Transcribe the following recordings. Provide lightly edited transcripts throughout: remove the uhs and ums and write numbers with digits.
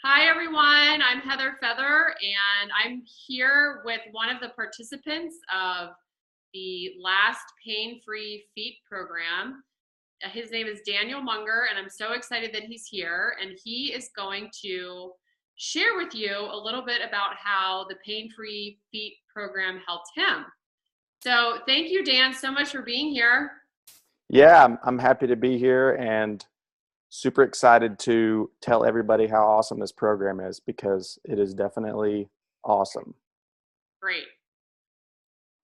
Hi, everyone. I'm Heather Feather, and I'm here with one of the participants of the last Pain Free Feet program. His name is Daniel Munger, and I'm so excited that he's here. And he is going to share with you a little bit about how the Pain Free Feet program helped him. So, thank you, Dan, so much for being here. Yeah, I'm happy to be here and super excited to tell everybody how awesome this program is because it is definitely awesome. Great.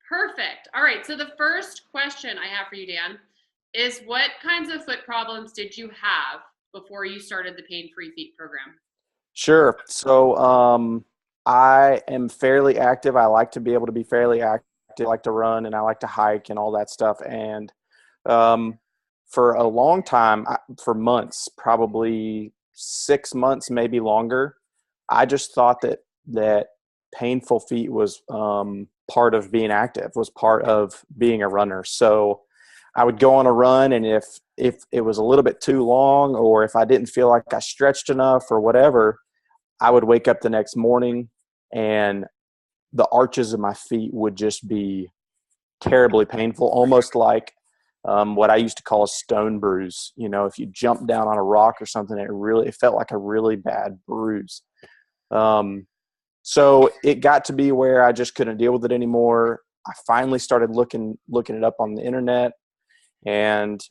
Perfect. All right. So the first question I have for you, Dan, is what kinds of foot problems did you have before you started the Pain Free Feet program? Sure. So I am fairly active. I like to be able to be fairly active. I like to run and I like to hike and all that stuff. And um, for a long time, for months, probably 6 months, maybe longer, I just thought that painful feet was part of being active, was part of being a runner. So I would go on a run, and if it was a little bit too long, or if I didn't feel like I stretched enough, or whatever, I would wake up the next morning, and the arches of my feet would just be terribly painful, almost like what I used to call a stone bruise. You know, if you jump down on a rock or something, it felt like a really bad bruise. Um, so it got to be where I just couldn't deal with it anymore. I finally started looking it up on the internet, and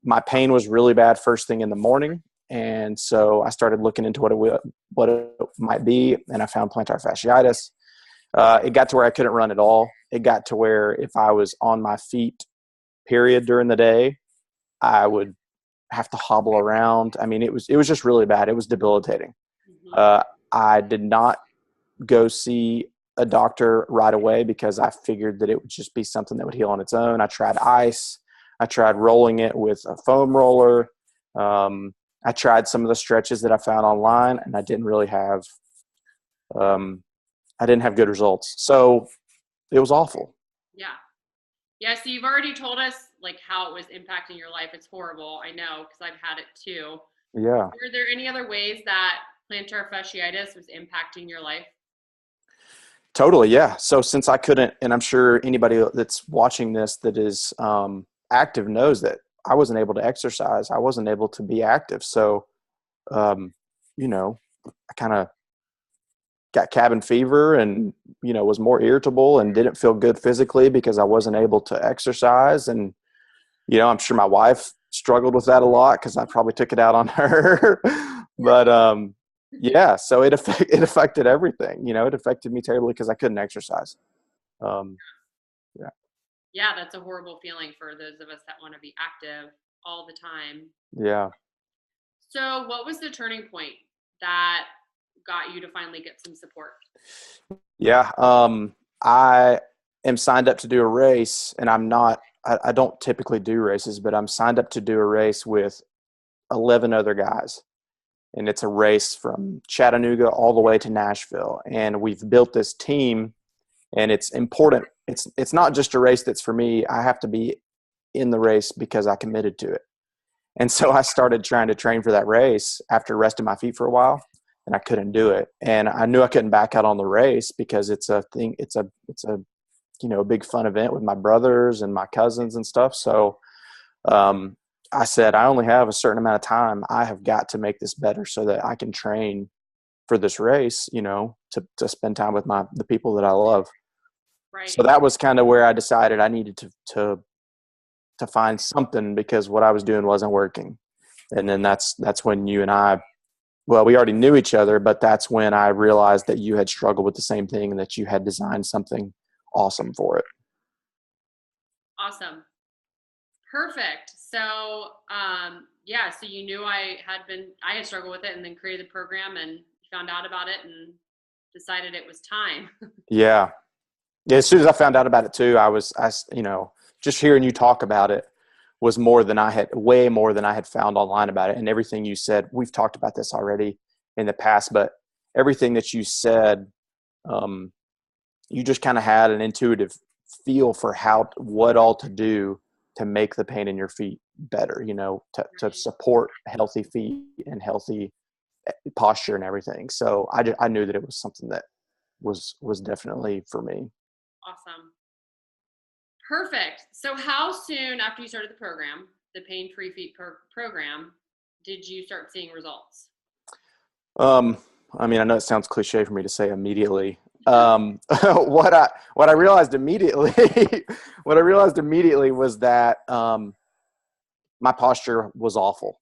my pain was really bad first thing in the morning. And so I started looking into what it might be, and I found plantar fasciitis. It got to where I couldn't run at all. It got to where if I was on my feet, period, during the day, I would have to hobble around. I mean, it was just really bad. It was debilitating. Hmm. Uh, I did not go see a doctor right away because I figured that it would just be something that would heal on its own. I tried ice. I tried rolling it with a foam roller. Um, I tried some of the stretches that I found online, and um, I didn't have good results. So it was awful. Yeah. Yeah. So you've already told us like how it was impacting your life. It's horrible. I know because I've had it too. Yeah, Were there any other ways that plantar fasciitis was impacting your life? totally. Yeah. So since I couldn't, and I'm sure anybody that's watching this that is active knows that I wasn't able to exercise. I wasn't able to be active. So, um, you know, I kind of got cabin fever and, was more irritable and didn't feel good physically because I wasn't able to exercise. And, I'm sure my wife struggled with that a lot because I probably took it out on her. But, yeah, so it affected everything. It affected me terribly because I couldn't exercise. Um, yeah, Yeah, that's a horrible feeling for those of us that want to be active all the time. yeah, So, what was the turning point that got you to finally get some support? yeah. I am signed up to do a race, and I'm not. I don't typically do races, but I'm signed up to do a race with 11 other guys, and it's a race from Chattanooga all the way to Nashville. And we've built this team, and it's important. It's not just a race that's for me. I have to be in the race because I committed to it. And so I started trying to train for that race after resting my feet for a while, and I couldn't do it. And I knew I couldn't back out on the race because it's a thing. It's a a big fun event with my brothers and my cousins and stuff. So um, I said, I only have a certain amount of time. I have got to make this better so that I can train for this race, to spend time with the people that I love. So Right. that was kind of where I decided I needed to find something because what I was doing wasn't working. And then that's when you and I, well, we already knew each other, but that's when I realized that you had struggled with the same thing and that you had designed something awesome for it. Awesome. Perfect. So, yeah, so you knew I had struggled with it and then created the program and found out about it and decided it was time. Yeah. Yeah, as soon as I found out about it too, just hearing you talk about it was way more than I had found online about it. And everything you said, we've talked about this already in the past, but everything that you said, um, you just kind of had an intuitive feel for what all to do to make the pain in your feet better, to Right. support healthy feet and healthy posture and everything. So I knew that it was something that was definitely for me. Awesome. Perfect. So how soon after you started the pain-free feet program, did you start seeing results? Um, I mean, I know it sounds cliche for me to say immediately. What I realized immediately, what I realized immediately was that my posture was awful.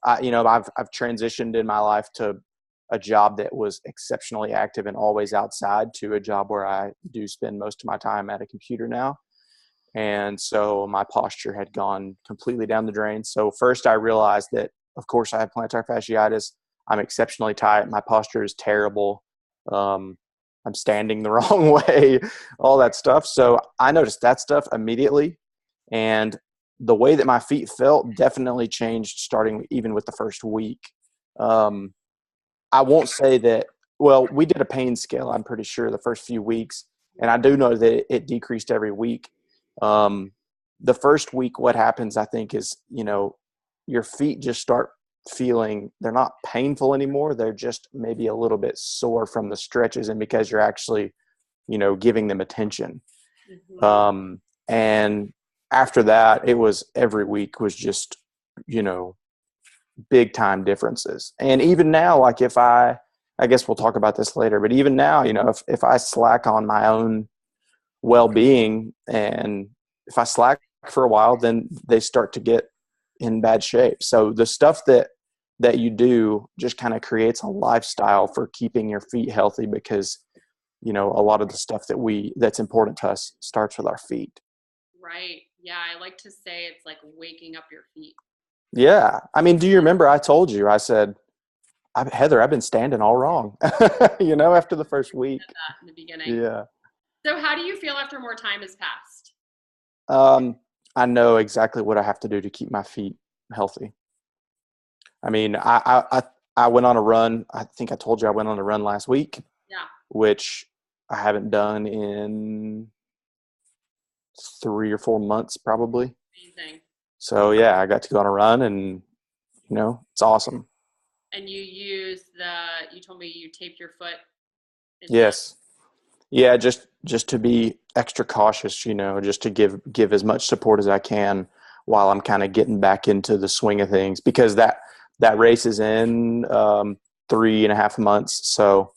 I've transitioned in my life to a job that was exceptionally active and always outside to a job where I do spend most of my time at a computer now. And so my posture had gone completely down the drain. So first I realized that, of course, I have plantar fasciitis. I'm exceptionally tight. My posture is terrible. Um, I'm standing the wrong way, all that stuff. So I noticed that stuff immediately. And the way that my feet felt definitely changed starting even with the first week. Um, I won't say that, well, we did a pain scale, I'm pretty sure, the first few weeks. And I do know that it decreased every week. Um, the first week, what happens, I think, is, your feet just start feeling, they're not painful anymore. They're just maybe a little bit sore from the stretches and because you're actually, giving them attention. Mm-hmm. And after that, it was every week was just, you know, big time differences. And even now, like if I guess we'll talk about this later, but even now, if I slack on my own well-being and if I slack for a while, then they start to get in bad shape. So the stuff that you do just kind of creates a lifestyle for keeping your feet healthy because, a lot of the stuff that's important to us starts with our feet. Right. Yeah, I like to say it's like waking up your feet. Yeah. I mean, do you remember I told you, I said, Heather, I've been standing all wrong, after the first I week. said that in the beginning. Yeah. So how do you feel after more time has passed? Um, I know exactly what I have to do to keep my feet healthy. I mean, I went on a run. I think I told you I went on a run last week, Yeah. which I haven't done in 3 or 4 months probably. Amazing. So yeah, I got to go on a run and, it's awesome. And you told me you taped your foot. Is that Yes. Yeah, just to be extra cautious, just to give as much support as I can while I'm kind of getting back into the swing of things because that race is in 3.5 months. So,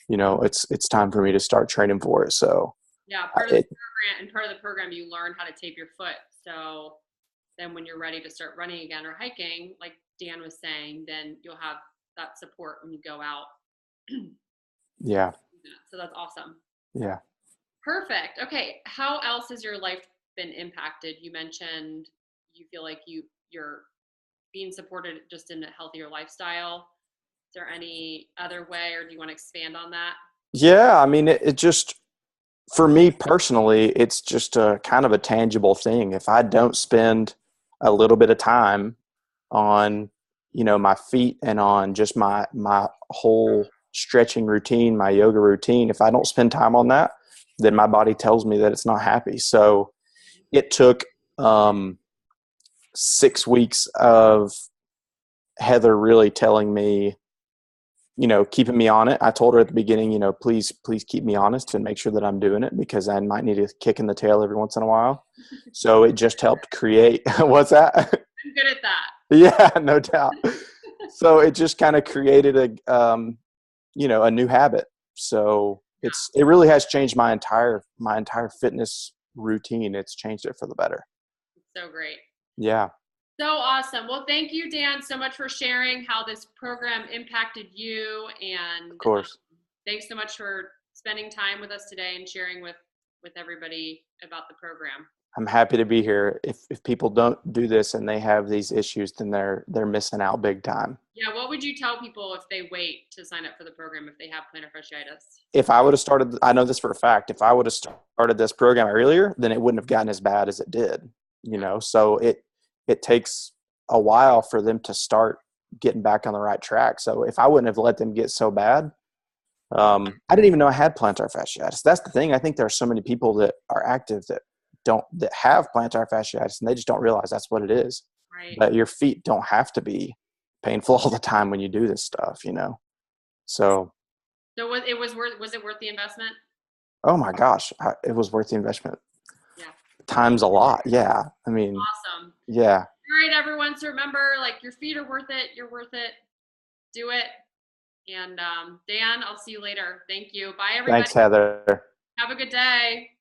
it's time for me to start training for it. So yeah, it part of the program you learn how to tape your foot. So then when you're ready to start running again or hiking, like Dan was saying, then you'll have that support when you go out. yeah, So that's awesome. yeah. Perfect. Okay. How else has your life been impacted? You mentioned you feel like you're being supported just in a healthier lifestyle. Is there any other way, or do you want to expand on that? Yeah, I mean it just for me personally, it's just a kind of a tangible thing. If I don't spend a little bit of time on, my feet and on just my whole stretching routine, my yoga routine, if I don't spend time on that, then my body tells me that it's not happy. So it took 6 weeks of Heather really telling me, keeping me on it. I told her at the beginning, please keep me honest and make sure that I'm doing it because I might need a kick in the tail every once in a while. So it just helped create what's that? I'm good at that. Yeah, no doubt. So it just kind of created a new habit. So it really has changed my entire fitness routine. It's changed it for the better. So great. Yeah, So awesome. Well, thank you, Dan, so much for sharing how this program impacted you. And of course. thanks so much for spending time with us today and sharing with everybody about the program. I'm happy to be here. If people don't do this and they have these issues, then they're missing out big time. Yeah, what would you tell people if they wait to sign up for the program if they have plantar fasciitis? If I would have started, I know this for a fact, if I would have started this program earlier, then it wouldn't have gotten as bad as it did, so it takes a while for them to start getting back on the right track. So if I wouldn't have let them get so bad, I didn't even know I had plantar fasciitis. That's the thing. I think there are so many people that are active that have plantar fasciitis and they just don't realize that's what it is. Right. But your feet don't have to be painful all the time when you do this stuff, So, So was it worth the investment? oh my gosh, it was worth the investment Yeah. times a lot. Yeah. I mean, Awesome. yeah. All right, everyone. So remember, like, your feet are worth it. You're worth it. Do it. And Dan, I'll see you later. Thank you. Bye, everybody. Thanks, Heather. Have a good day.